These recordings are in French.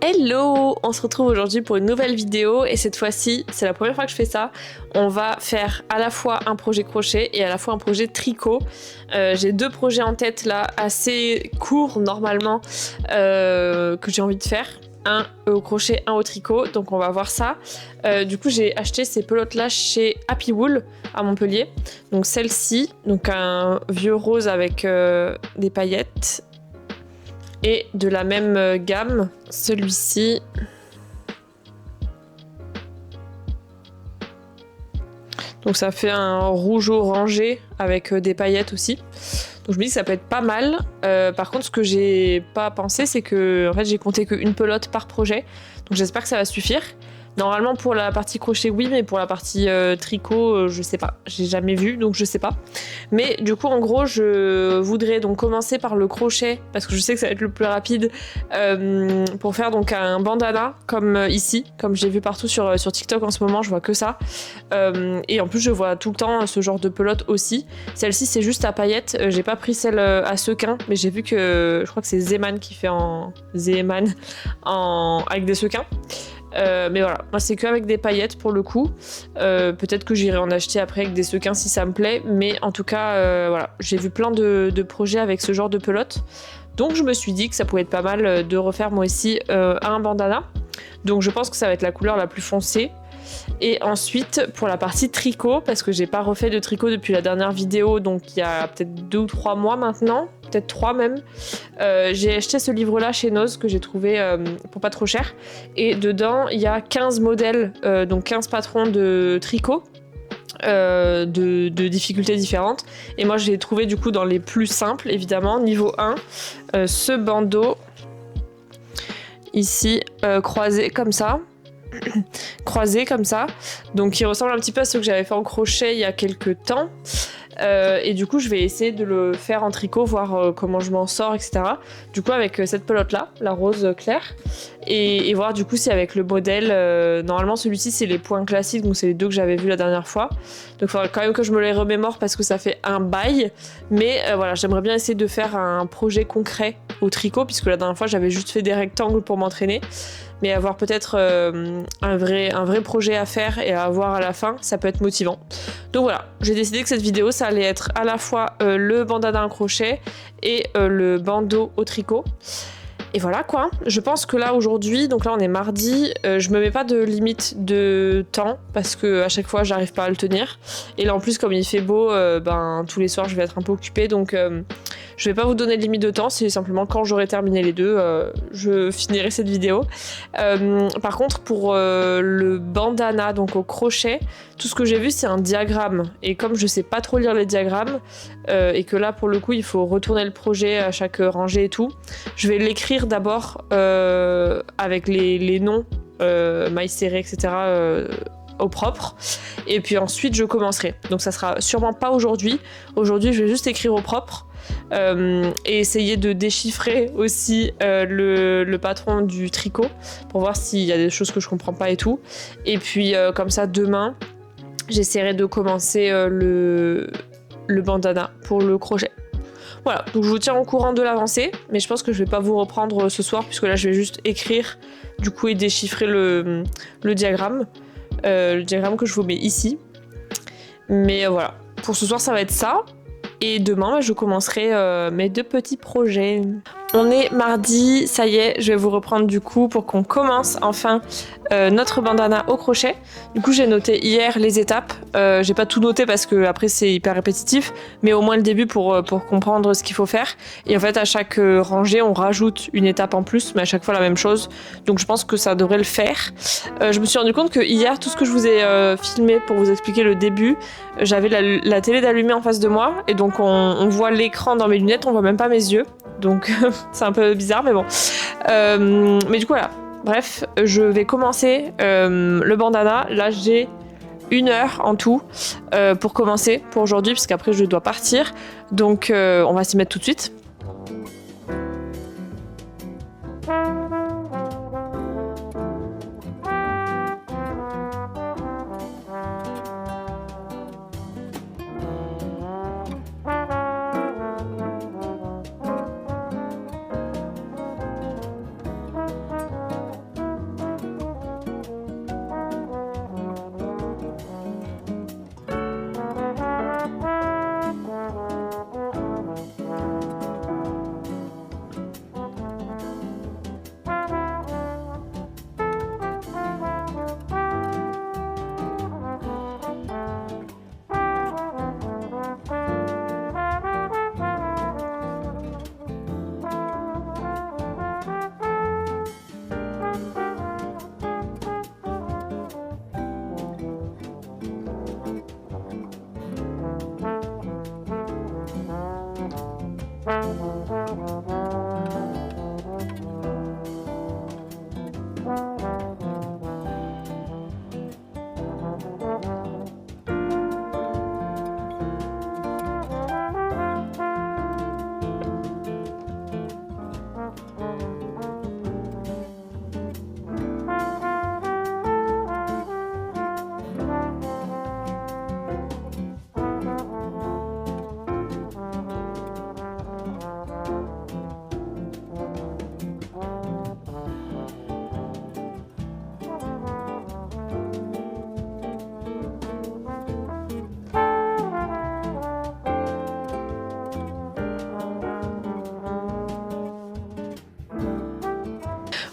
Hello! On se retrouve aujourd'hui pour une nouvelle vidéo et cette fois-ci, c'est la première fois que je fais ça. On va faire à la fois un projet crochet et à la fois un projet tricot. J'ai deux projets en tête là, assez courts normalement, que j'ai envie de faire. Un au crochet, un au tricot, donc on va voir ça. Du coup, j'ai acheté ces pelotes là chez Happy Wool à Montpellier. Donc celle-ci, donc un vieux rose avec des paillettes. Et de la même gamme, celui-ci. Donc ça fait un rouge orangé avec des paillettes aussi. Donc je me dis que ça peut être pas mal. Par contre, ce que j'ai pas pensé, c'est que en fait, j'ai compté qu'une pelote par projet. Donc j'espère que ça va suffire. Normalement pour la partie crochet oui, mais pour la partie tricot je sais pas, j'ai jamais vu donc je sais pas. Mais du coup en gros je voudrais donc commencer par le crochet parce que je sais que ça va être le plus rapide pour faire donc un bandana comme ici, comme j'ai vu partout sur TikTok en ce moment, je vois que ça. Et en plus je vois tout le temps ce genre de pelote aussi. Celle-ci c'est juste à paillettes, j'ai pas pris celle à sequins mais j'ai vu que je crois que c'est Zeman qui fait avec des sequins. Mais voilà, moi c'est que avec des paillettes pour le coup. Peut-être que j'irai en acheter après avec des sequins si ça me plaît, mais en tout cas voilà, j'ai vu plein de projets avec ce genre de pelote, donc je me suis dit que ça pouvait être pas mal de refaire moi aussi un bandana. Donc je pense que ça va être la couleur la plus foncée. Et ensuite pour la partie tricot, parce que j'ai pas refait de tricot depuis la dernière vidéo, donc il y a peut-être 2 ou 3 mois maintenant, peut-être 3 même, j'ai acheté ce livre là chez Noz que j'ai trouvé pour pas trop cher, et dedans il y a 15 modèles, donc 15 patrons de tricot de difficultés différentes, et moi j'ai trouvé du coup dans les plus simples évidemment. Niveau 1, ce bandeau ici croisé comme ça, donc il ressemble un petit peu à ce que j'avais fait en crochet il y a quelques temps. Et du coup je vais essayer de le faire en tricot, voir comment je m'en sors, etc. Du coup avec cette pelote là, la rose claire, et voir du coup si avec le modèle, normalement celui-ci c'est les points classiques, donc c'est les deux que j'avais vus la dernière fois, donc il faudrait quand même que je me les remémore parce que ça fait un bail, mais voilà, j'aimerais bien essayer de faire un projet concret au tricot, puisque la dernière fois j'avais juste fait des rectangles pour m'entraîner, mais avoir peut-être un vrai projet à faire et à avoir à la fin, ça peut être motivant. Donc voilà, j'ai décidé que cette vidéo ça allait être à la fois le bandana en crochet et le bandeau au tricot. Et voilà quoi, je pense que là aujourd'hui, donc là on est mardi, je me mets pas de limite de temps parce que à chaque fois j'arrive pas à le tenir. Et là en plus comme il fait beau, tous les soirs je vais être un peu occupée, donc je vais pas vous donner de limite de temps, c'est simplement quand j'aurai terminé les deux, je finirai cette vidéo. Par contre pour le bandana, donc au crochet, tout ce que j'ai vu c'est un diagramme, et comme je sais pas trop lire les diagrammes, et que là pour le coup il faut retourner le projet à chaque rangée et tout, je vais l'écrire d'abord avec les noms, mailles serrées, etc. Au propre, et puis ensuite je commencerai. Donc ça sera sûrement pas aujourd'hui. Aujourd'hui je vais juste écrire au propre et essayer de déchiffrer aussi le patron du tricot pour voir s'il y a des choses que je comprends pas et tout. Et puis comme ça demain j'essaierai de commencer le bandana pour le crochet. Voilà, donc je vous tiens au courant de l'avancée, mais je pense que je vais pas vous reprendre ce soir puisque là je vais juste écrire du coup et déchiffrer le diagramme. Le diagramme que je vous mets ici. Mais voilà, pour ce soir ça va être ça. Et demain je commencerai mes deux petits projets. On est mardi, ça y est, je vais vous reprendre du coup pour qu'on commence enfin notre bandana au crochet. Du coup j'ai noté hier les étapes, j'ai pas tout noté parce que après c'est hyper répétitif, mais au moins le début pour comprendre ce qu'il faut faire. Et en fait à chaque rangée on rajoute une étape en plus, mais à chaque fois la même chose, donc je pense que ça devrait le faire. Je me suis rendu compte que hier tout ce que je vous ai filmé pour vous expliquer le début, j'avais la télé d'allumée en face de moi, et donc on voit l'écran dans mes lunettes, on voit même pas mes yeux, donc c'est un peu bizarre mais bon. Mais du coup voilà, bref, je vais commencer le bandana. Là j'ai 1 heure en tout pour commencer pour aujourd'hui, puisqu'après je dois partir, donc on va s'y mettre tout de suite.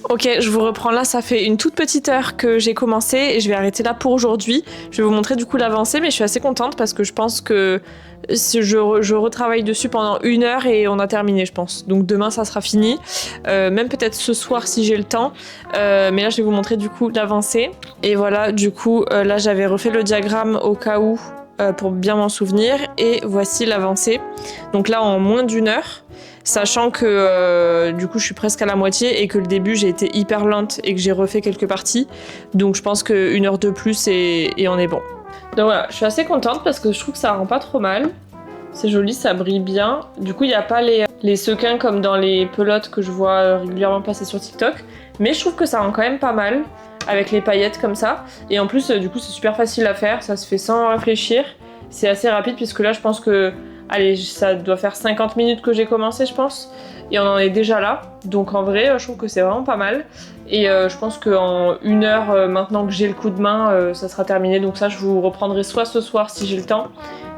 Ok, je vous reprends là, ça fait une toute petite heure que j'ai commencé et je vais arrêter là pour aujourd'hui. Je vais vous montrer du coup l'avancée, mais je suis assez contente parce que je pense que je retravaille dessus pendant 1 heure et on a terminé, je pense. Donc demain ça sera fini, même peut-être ce soir si j'ai le temps. Mais là je vais vous montrer du coup l'avancée. Et voilà, du coup là j'avais refait le diagramme au cas où pour bien m'en souvenir. Et voici l'avancée. Donc là en moins d'1 heure. Sachant que du coup je suis presque à la moitié et que le début j'ai été hyper lente et que j'ai refait quelques parties. Donc je pense que 1 heure de plus et on est bon. Donc voilà, je suis assez contente parce que je trouve que ça rend pas trop mal. C'est joli, ça brille bien. Du coup il n'y a pas les sequins comme dans les pelotes que je vois régulièrement passer sur TikTok. Mais je trouve que ça rend quand même pas mal avec les paillettes comme ça. Et en plus du coup c'est super facile à faire, ça se fait sans réfléchir. C'est assez rapide puisque là je pense que... Allez, ça doit faire 50 minutes que j'ai commencé, je pense. Et on en est déjà là. Donc en vrai, je trouve que c'est vraiment pas mal. Et je pense qu'en 1 heure, maintenant que j'ai le coup de main, ça sera terminé. Donc ça, je vous reprendrai soit ce soir si j'ai le temps,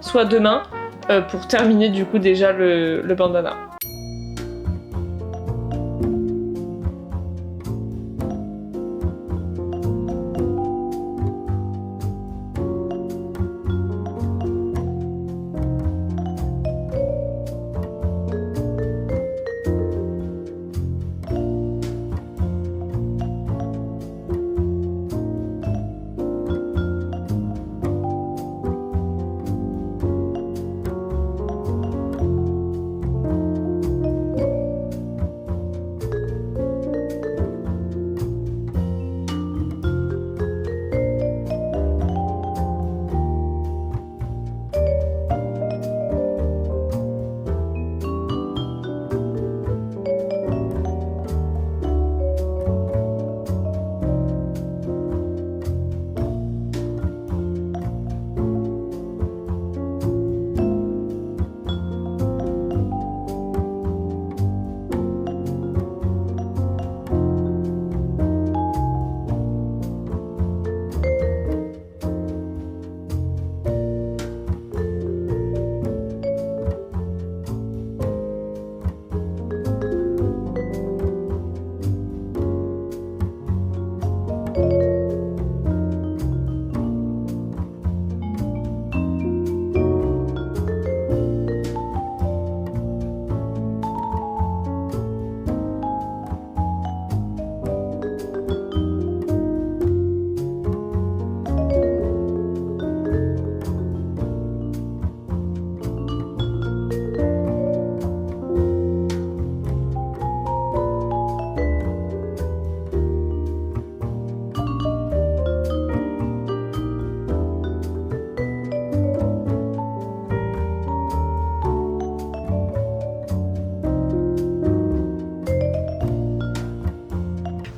soit demain, pour terminer du coup déjà le bandana.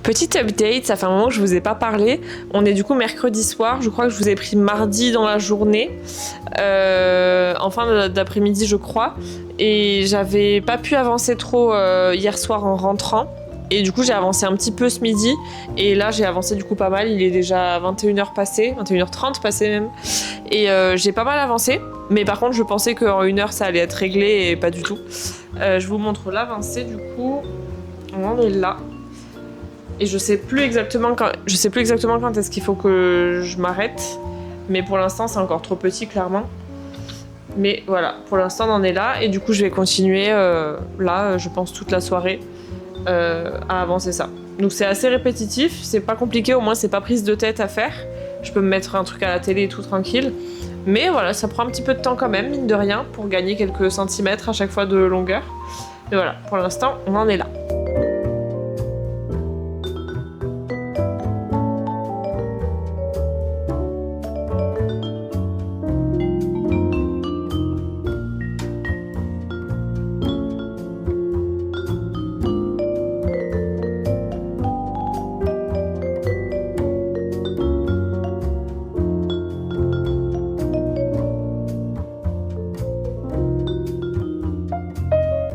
Petite update, ça fait un moment que je vous ai pas parlé. On est du coup mercredi soir, je crois que je vous ai pris mardi dans la journée, en fin d'après-midi je crois. Et j'avais pas pu avancer trop hier soir en rentrant. Et du coup j'ai avancé un petit peu ce midi. Et là j'ai avancé du coup pas mal, il est déjà 21h passé, 21h30 passé même. Et j'ai pas mal avancé. Mais par contre je pensais qu'en 1 heure ça allait être réglé et pas du tout. Je vous montre l'avancée du coup. On en est là. Et je sais plus exactement quand est-ce qu'il faut que je m'arrête. Mais pour l'instant, c'est encore trop petit, clairement. Mais voilà, pour l'instant, on en est là. Et du coup, je vais continuer là, je pense, toute la soirée à avancer ça. Donc c'est assez répétitif, c'est pas compliqué, au moins c'est pas prise de tête à faire. Je peux me mettre un truc à la télé et tout tranquille. Mais voilà, ça prend un petit peu de temps quand même, mine de rien, pour gagner quelques centimètres à chaque fois de longueur. Et voilà, pour l'instant, on en est là.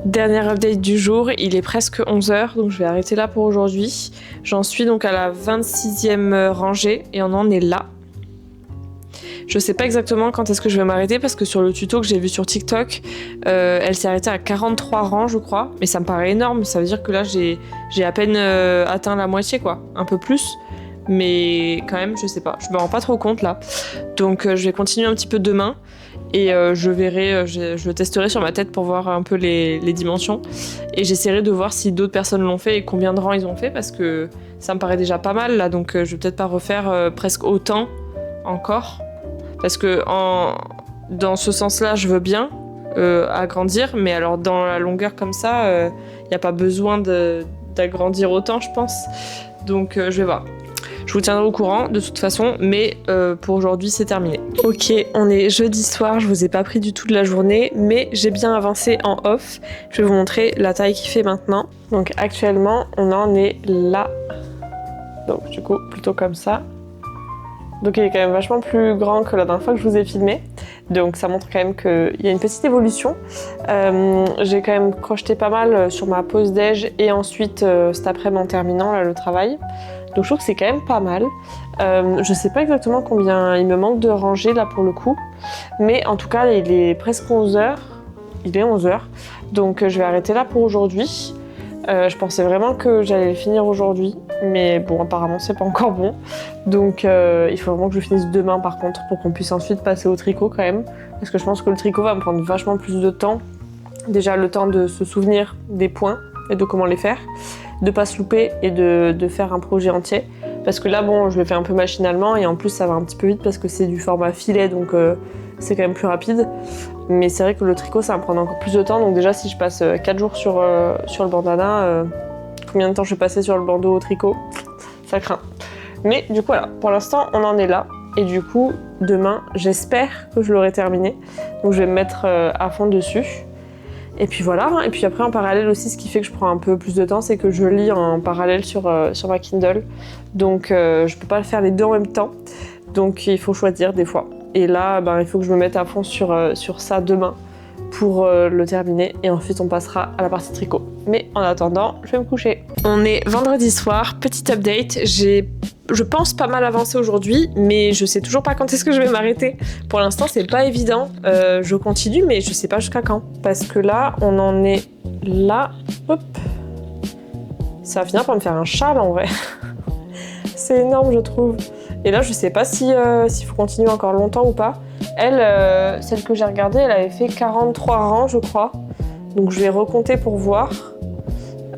Dernière update du jour, il est presque 11h, donc je vais arrêter là pour aujourd'hui. J'en suis donc à la 26e rangée et on en est là. Je sais pas exactement quand est-ce que je vais m'arrêter parce que sur le tuto que j'ai vu sur TikTok, elle s'est arrêtée à 43 rangs, je crois. Mais ça me paraît énorme. Ça veut dire que là, j'ai à peine atteint la moitié, quoi. Un peu plus. Mais quand même, je sais pas. Je me rends pas trop compte là. Donc, je vais continuer un petit peu demain. Et je verrai, je le testerai sur ma tête pour voir un peu les dimensions. Et j'essaierai de voir si d'autres personnes l'ont fait et combien de rangs ils ont fait parce que ça me paraît déjà pas mal là. Donc, je vais peut-être pas refaire presque autant encore. Parce que dans ce sens-là, je veux bien agrandir. Mais alors, dans la longueur comme ça, il n'y a pas besoin d'agrandir autant, je pense. Donc, je vais voir. Je vous tiendrai au courant de toute façon, mais pour aujourd'hui c'est terminé. Ok, on est jeudi soir, je vous ai pas pris du tout de la journée, mais j'ai bien avancé en off. Je vais vous montrer la taille qu'il fait maintenant. Donc actuellement, on en est là. Donc du coup, plutôt comme ça. Donc il est quand même vachement plus grand que la dernière fois que je vous ai filmé. Donc ça montre quand même qu'il y a une petite évolution. J'ai quand même crocheté pas mal sur ma pause déj et ensuite cet après-midi en terminant là, le travail. Donc je trouve que c'est quand même pas mal. Je sais pas exactement combien il me manque de ranger là pour le coup. Mais en tout cas, il est presque 11h. Il est 11h. Donc je vais arrêter là pour aujourd'hui. Je pensais vraiment que j'allais le finir aujourd'hui. Mais bon, apparemment c'est pas encore bon. Donc il faut vraiment que je finisse demain par contre pour qu'on puisse ensuite passer au tricot quand même. Parce que je pense que le tricot va me prendre vachement plus de temps. Déjà le temps de se souvenir des points et de comment les faire. De pas se louper et de faire un projet entier. Parce que là, bon, je le fais un peu machinalement et en plus, ça va un petit peu vite parce que c'est du format filet, donc c'est quand même plus rapide. Mais c'est vrai que le tricot, ça va me prendre encore plus de temps. Donc déjà, si je passe 4 jours sur le bandana, combien de temps je vais passer sur le bandeau au tricot? Ça craint. Mais du coup, voilà, pour l'instant, on en est là. Et du coup, demain, j'espère que je l'aurai terminé. Donc je vais me mettre à fond dessus. Et puis voilà, et puis après en parallèle aussi, ce qui fait que je prends un peu plus de temps, c'est que je lis en parallèle sur ma Kindle. Donc je peux pas faire les deux en même temps, donc il faut choisir des fois. Et là, il faut que je me mette à fond sur ça demain pour le terminer, et ensuite on passera à la partie tricot. Mais en attendant, je vais me coucher. On est vendredi soir, petit update, je pense pas mal avancer aujourd'hui, mais je sais toujours pas quand est-ce que je vais m'arrêter. Pour l'instant, c'est pas évident. Je continue, mais je sais pas jusqu'à quand. Parce que là, on en est là. Hop. Ça va finir par me faire un châle en vrai. C'est énorme, je trouve. Et là, je sais pas s'il faut continuer encore longtemps ou pas. Elle, celle que j'ai regardée, elle avait fait 43 rangs, je crois. Donc je vais recompter pour voir.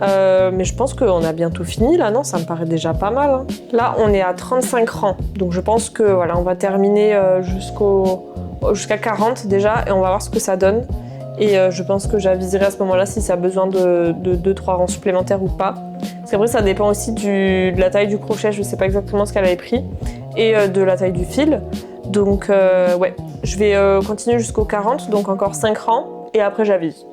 Mais je pense qu'on a bientôt fini là, non? Ça me paraît déjà pas mal. Hein. Là, on est à 35 rangs. Donc je pense que voilà, on va terminer jusqu'à 40 déjà et on va voir ce que ça donne. Et je pense que j'aviserai à ce moment-là si ça a besoin de 2-3 rangs supplémentaires ou pas. Parce qu'après, ça dépend aussi de la taille du crochet. Je sais pas exactement ce qu'elle avait pris. Et de la taille du fil. Donc ouais, je vais continuer jusqu'au 40, donc encore 5 rangs. Et après, j'avise.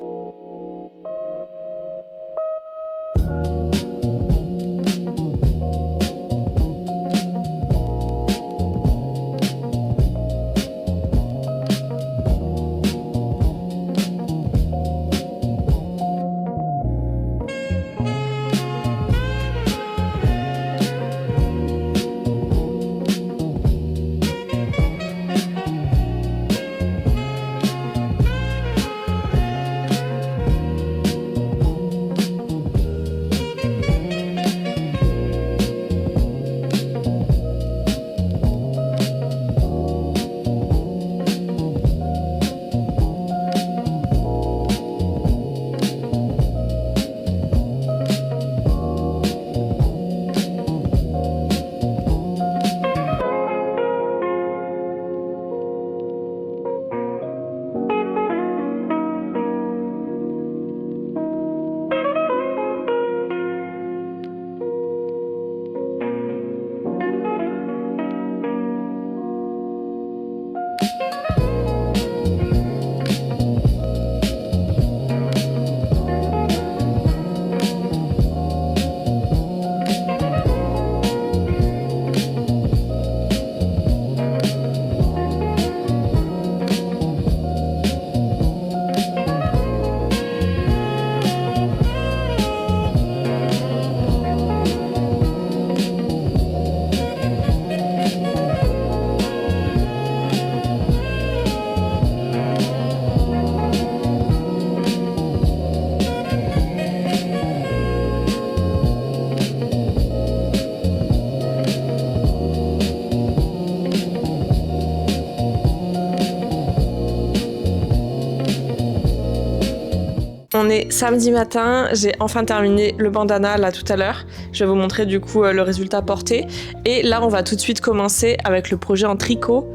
On est samedi matin, j'ai enfin terminé le bandana là tout à l'heure. Je vais vous montrer du coup le résultat porté. Et là on va tout de suite commencer avec le projet en tricot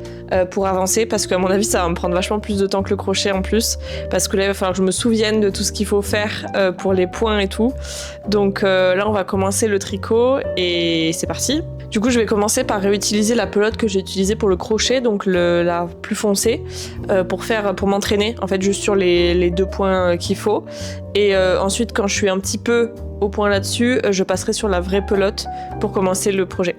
pour avancer parce qu'à mon avis ça va me prendre vachement plus de temps que le crochet en plus. Parce que là il va falloir que je me souvienne de tout ce qu'il faut faire pour les points et tout. Donc là on va commencer le tricot et c'est parti. Du coup je vais commencer par réutiliser la pelote que j'ai utilisée pour le crochet, donc la plus foncée, pour m'entraîner en fait juste sur les 2 points qu'il faut. Et ensuite quand je suis un petit peu au point là-dessus, je passerai sur la vraie pelote pour commencer le projet.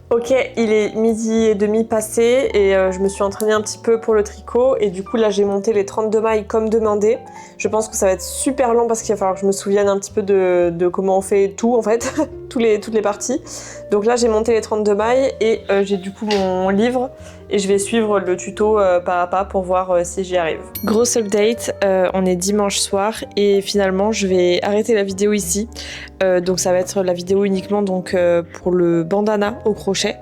Ok, il est 12h30 passé et je me suis entraînée un petit peu pour le tricot et du coup là j'ai monté les 32 mailles comme demandé. Je pense que ça va être super long parce qu'il va falloir que je me souvienne un petit peu de comment on fait tout en fait, toutes les parties. Donc là j'ai monté les 32 mailles et j'ai du coup mon livre et je vais suivre le tuto pas à pas pour voir si j'y arrive. Grosse update, on est dimanche soir et finalement je vais arrêter la vidéo ici. Donc ça va être la vidéo uniquement donc, pour le bandana au crochet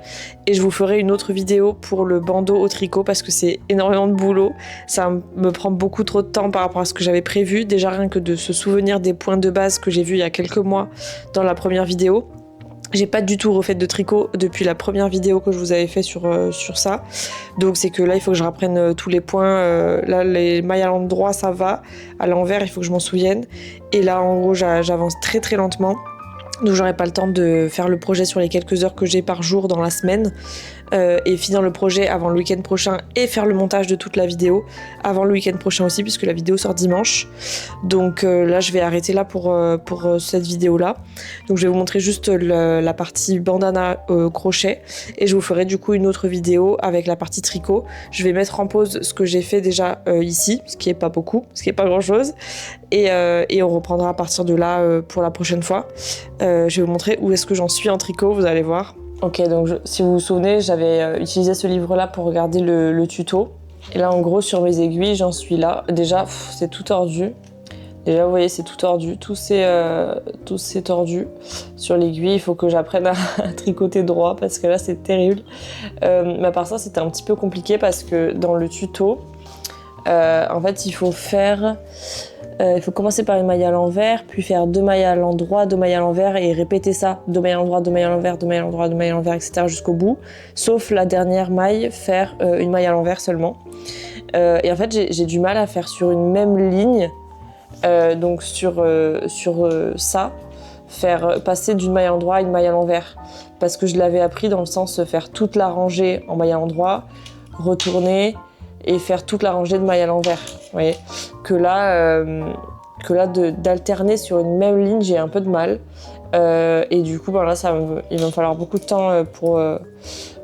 et je vous ferai une autre vidéo pour le bandeau au tricot parce que c'est énormément de boulot. Ça me prend beaucoup trop de temps par rapport à ce que j'avais prévu. Déjà rien que de se souvenir des points de base que j'ai vus il y a quelques mois dans la première vidéo. J'ai pas du tout refait de tricot depuis la première vidéo que je vous avais fait sur ça. Donc c'est que là il faut que je reprenne tous les points. Là les mailles à l'endroit ça va. À l'envers il faut que je m'en souvienne. Et là en gros j'avance très très lentement. Donc j'aurai pas le temps de faire le projet sur les quelques heures que j'ai par jour dans la semaine. Et finir le projet avant le week-end prochain et faire le montage de toute la vidéo avant le week-end prochain aussi puisque la vidéo sort dimanche. Donc là je vais arrêter là pour cette vidéo là. Donc je vais vous montrer juste la partie bandana crochet et je vous ferai du coup une autre vidéo avec la partie tricot. Je vais mettre en pause ce que j'ai fait déjà ici, ce qui est pas beaucoup, ce qui est pas grand chose et on reprendra à partir de là pour la prochaine fois. Je vais vous montrer où est-ce que j'en suis en tricot, vous allez voir. Ok, donc si vous vous souvenez, j'avais utilisé ce livre-là pour regarder le tuto. Et là, en gros, sur mes aiguilles, j'en suis là. Déjà, c'est tout tordu. Déjà, vous voyez, c'est tout tordu. Tout c'est tordu sur l'aiguille. Il faut que j'apprenne à tricoter droit parce que là, c'est terrible. Mais à part ça, c'était un petit peu compliqué parce que dans le tuto, en fait, il faut commencer par une maille à l'envers, puis faire 2 mailles à l'endroit, 2 mailles à l'envers et répéter ça, 2 mailles à l'endroit, 2 mailles à l'envers, 2 mailles à l'endroit, 2 mailles à l'envers, etc. jusqu'au bout. Sauf la dernière maille, faire une maille à l'envers seulement. Et en fait, j'ai du mal à faire sur une même ligne, donc sur ça, faire passer d'une maille à l'endroit à une maille à l'envers. Parce que je l'avais appris dans le sens faire toute la rangée en maille à l'endroit, retourner et faire toute la rangée de mailles à l'envers. Vous voyez que là d'alterner sur une même ligne, j'ai un peu de mal. Et du coup, ben là, il va me falloir beaucoup de temps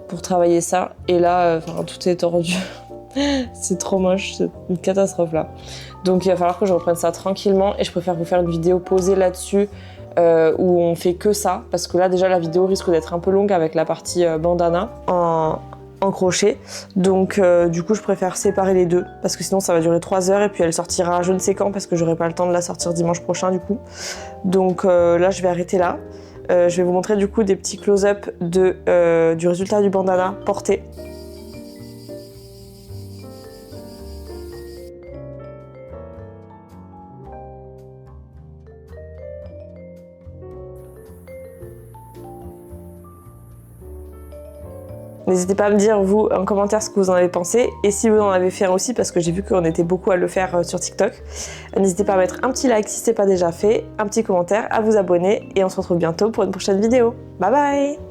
pour travailler ça. Et là, tout est tordu. C'est trop moche, c'est une catastrophe là. Donc il va falloir que je reprenne ça tranquillement et je préfère vous faire une vidéo posée là-dessus où on fait que ça, parce que là déjà la vidéo risque d'être un peu longue avec la partie bandana en crochet. Donc du coup je préfère séparer les deux parce que sinon ça va durer 3 heures et puis elle sortira je ne sais quand parce que j'aurai pas le temps de la sortir dimanche prochain du coup. Donc là je vais arrêter là. Je vais vous montrer du coup des petits close-up du résultat du bandana porté. N'hésitez pas à me dire, vous, en commentaire, ce que vous en avez pensé. Et si vous en avez fait un aussi, parce que j'ai vu qu'on était beaucoup à le faire sur TikTok. N'hésitez pas à mettre un petit like si ce n'est pas déjà fait, un petit commentaire, à vous abonner. Et on se retrouve bientôt pour une prochaine vidéo. Bye bye!